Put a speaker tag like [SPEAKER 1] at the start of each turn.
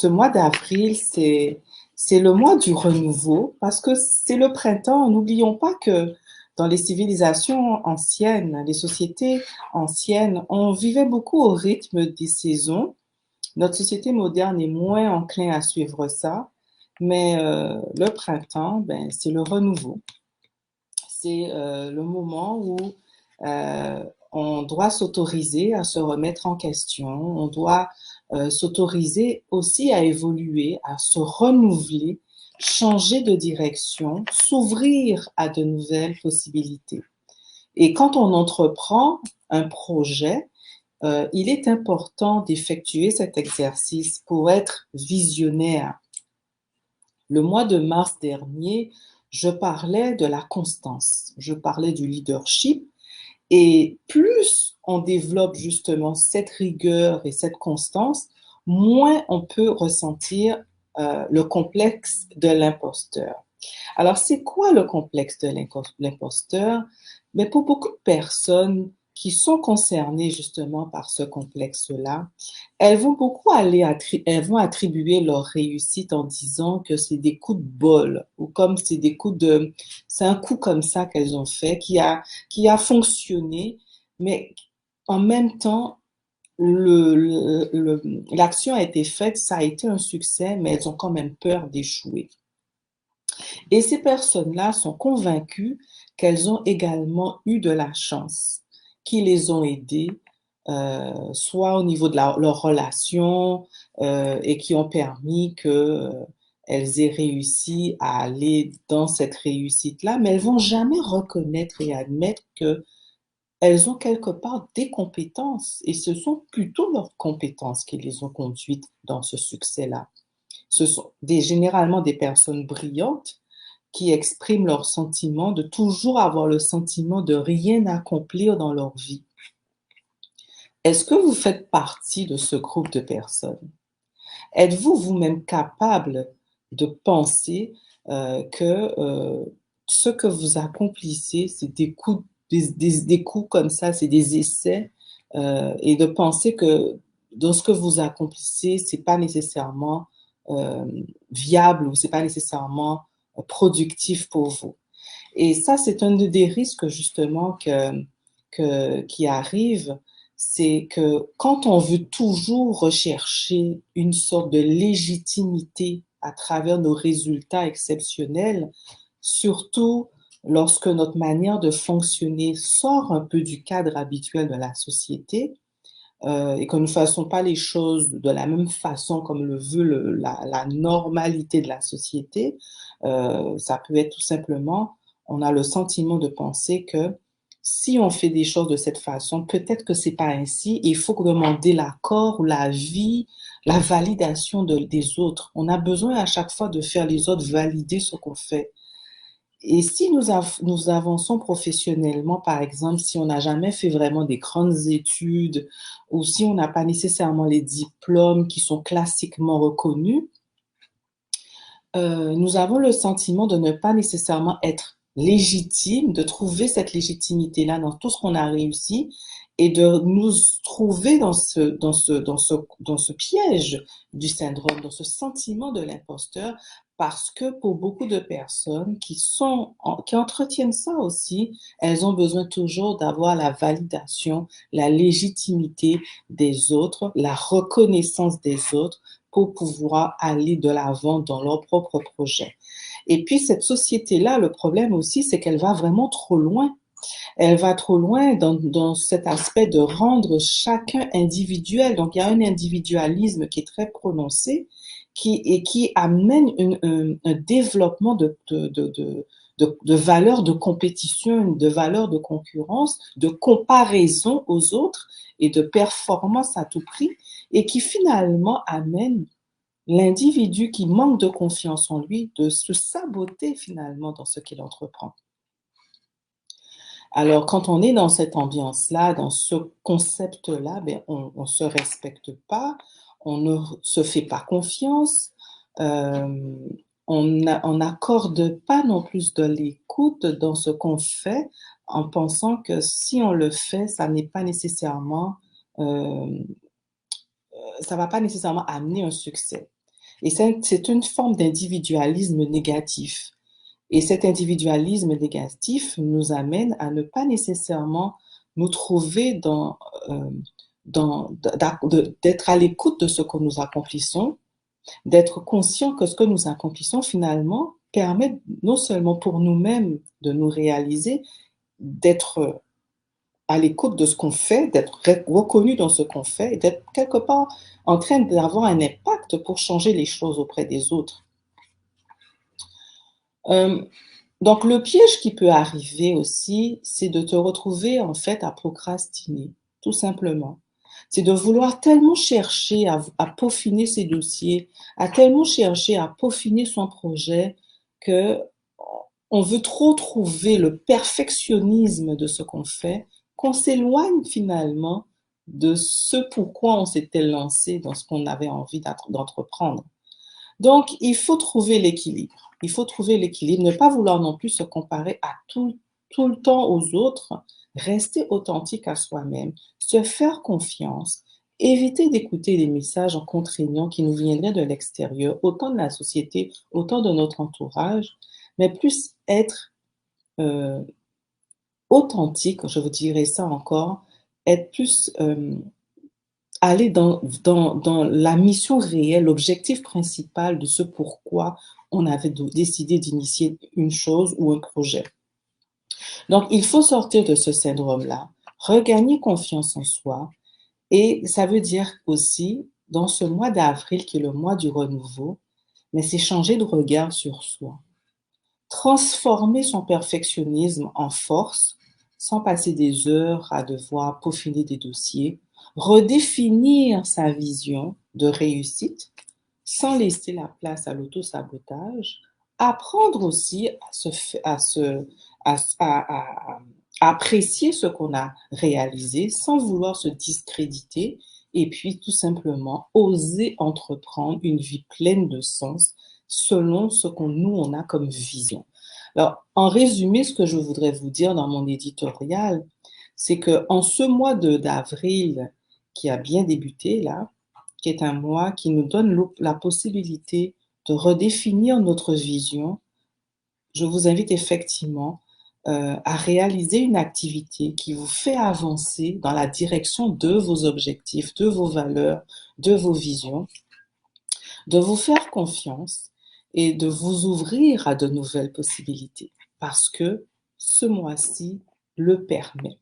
[SPEAKER 1] ce mois d'avril, c'est le mois du renouveau parce que c'est le printemps. N'oublions pas que dans les civilisations anciennes, les sociétés anciennes, on vivait beaucoup au rythme des saisons. Notre société moderne est moins enclin à suivre ça, mais le printemps, ben, c'est le renouveau. C'est le moment où on doit s'autoriser à se remettre en question, on doit s'autoriser aussi à évoluer, à se renouveler, changer de direction, s'ouvrir à de nouvelles possibilités. Et quand on entreprend un projet, il est important d'effectuer cet exercice pour être visionnaire. Le mois de mars dernier, je parlais de la constance, je parlais du leadership, et plus on développe justement cette rigueur et cette constance, moins on peut ressentir le complexe de l'imposteur. Alors, c'est quoi le complexe de l'imposteur? Mais pour beaucoup de personnes qui sont concernées justement par ce complexe-là, elles vont beaucoup elles vont attribuer leur réussite en disant que c'est des coups de bol ou comme c'est un coup comme ça qu'elles ont fait qui a fonctionné, mais en même temps, l'action a été faite, ça a été un succès, mais elles ont quand même peur d'échouer. Et ces personnes-là sont convaincues qu'elles ont également eu de la chance, qui les ont aidées, soit au niveau de leur relation, et qui ont permis que elles aient réussi à aller dans cette réussite-là, mais elles vont jamais reconnaître et admettre que elles ont quelque part des compétences, et ce sont plutôt leurs compétences qui les ont conduites dans ce succès-là. Ce sont généralement des personnes brillantes qui expriment leur sentiment de toujours avoir le sentiment de rien accomplir dans leur vie. Est-ce que vous faites partie de ce groupe de personnes? Êtes-vous vous-même capable de penser que ce que vous accomplissez, c'est des coups comme ça, c'est des essais, et de penser que dans ce que vous accomplissez, c'est pas nécessairement euh, viable ou c'est pas nécessairement productif pour vous. Et ça, c'est un des risques justement qui arrive, c'est que quand on veut toujours rechercher une sorte de légitimité à travers nos résultats exceptionnels, surtout lorsque notre manière de fonctionner sort un peu du cadre habituel de la société, et que nous ne faisons pas les choses de la même façon comme le veut la normalité de la société, ça peut être tout simplement, on a le sentiment de penser que si on fait des choses de cette façon, peut-être que c'est pas ainsi, et il faut demander l'accord ou l'avis, la validation des autres. On a besoin à chaque fois de faire les autres valider ce qu'on fait. Et si nous avançons professionnellement, par exemple, si on n'a jamais fait vraiment des grandes études ou si on n'a pas nécessairement les diplômes qui sont classiquement reconnus, nous avons le sentiment de ne pas nécessairement être légitime, de trouver cette légitimité-là dans tout ce qu'on a réussi et de nous trouver dans ce piège du syndrome, dans ce sentiment de l'imposteur, parce que pour beaucoup de personnes qui entretiennent ça aussi, elles ont besoin toujours d'avoir la validation, la légitimité des autres, la reconnaissance des autres pour pouvoir aller de l'avant dans leur propre projet. Et puis cette société-là, le problème aussi, c'est qu'elle va vraiment trop loin. Elle va trop loin dans cet aspect de rendre chacun individuel. Donc il y a un individualisme qui est très prononcé qui amène un développement de valeurs de compétition, de valeurs de concurrence, de comparaison aux autres et de performance à tout prix, et qui finalement amène l'individu qui manque de confiance en lui de se saboter finalement dans ce qu'il entreprend. Alors, quand on est dans cette ambiance-là, dans ce concept-là, ben, on ne se respecte pas, on ne se fait pas confiance, euh, on n'accorde pas non plus de l'écoute dans ce qu'on fait en pensant que si on le fait, euh, ça va pas nécessairement amener un succès. Et c'est une forme d'individualisme négatif. Et cet individualisme négatif nous amène à ne pas nécessairement nous trouver d'être à l'écoute de ce que nous accomplissons, d'être conscient que ce que nous accomplissons finalement permet non seulement pour nous-mêmes de nous réaliser, d'être à l'écoute de ce qu'on fait, d'être reconnu dans ce qu'on fait et d'être quelque part en train d'avoir un impact pour changer les choses auprès des autres. Donc le piège qui peut arriver aussi, c'est de te retrouver en fait à procrastiner, tout simplement. C'est de vouloir tellement chercher à peaufiner ses dossiers, à tellement chercher à peaufiner son projet que on veut trop trouver le perfectionnisme de ce qu'on fait, qu'on s'éloigne finalement de ce pourquoi on s'était lancé dans ce qu'on avait envie d'entreprendre. Donc, il faut trouver l'équilibre. Il faut trouver l'équilibre, ne pas vouloir non plus se comparer à tout le temps aux autres, rester authentique à soi-même, se faire confiance, éviter d'écouter des messages contraignants qui nous viendraient de l'extérieur, autant de la société, autant de notre entourage, mais plus être authentique, je vous dirais ça encore, être plus aller dans la mission réelle, l'objectif principal de ce pourquoi on avait décidé d'initier une chose ou un projet. Donc, il faut sortir de ce syndrome-là, regagner confiance en soi, et ça veut dire aussi, dans ce mois d'avril qui est le mois du renouveau, mais c'est changer de regard sur soi. Transformer son perfectionnisme en force, sans passer des heures à devoir peaufiner des dossiers, redéfinir sa vision de réussite sans laisser la place à l'auto-sabotage, apprendre aussi à apprécier ce qu'on a réalisé sans vouloir se discréditer et puis tout simplement oser entreprendre une vie pleine de sens selon ce qu'on nous on a comme vision. Alors, en résumé, ce que je voudrais vous dire dans mon éditorial, c'est que en ce mois d'avril qui a bien débuté là, qui est un mois qui nous donne la possibilité de redéfinir notre vision, je vous invite effectivement à réaliser une activité qui vous fait avancer dans la direction de vos objectifs, de vos valeurs, de vos visions, de vous faire confiance et de vous ouvrir à de nouvelles possibilités parce que ce mois-ci le permet.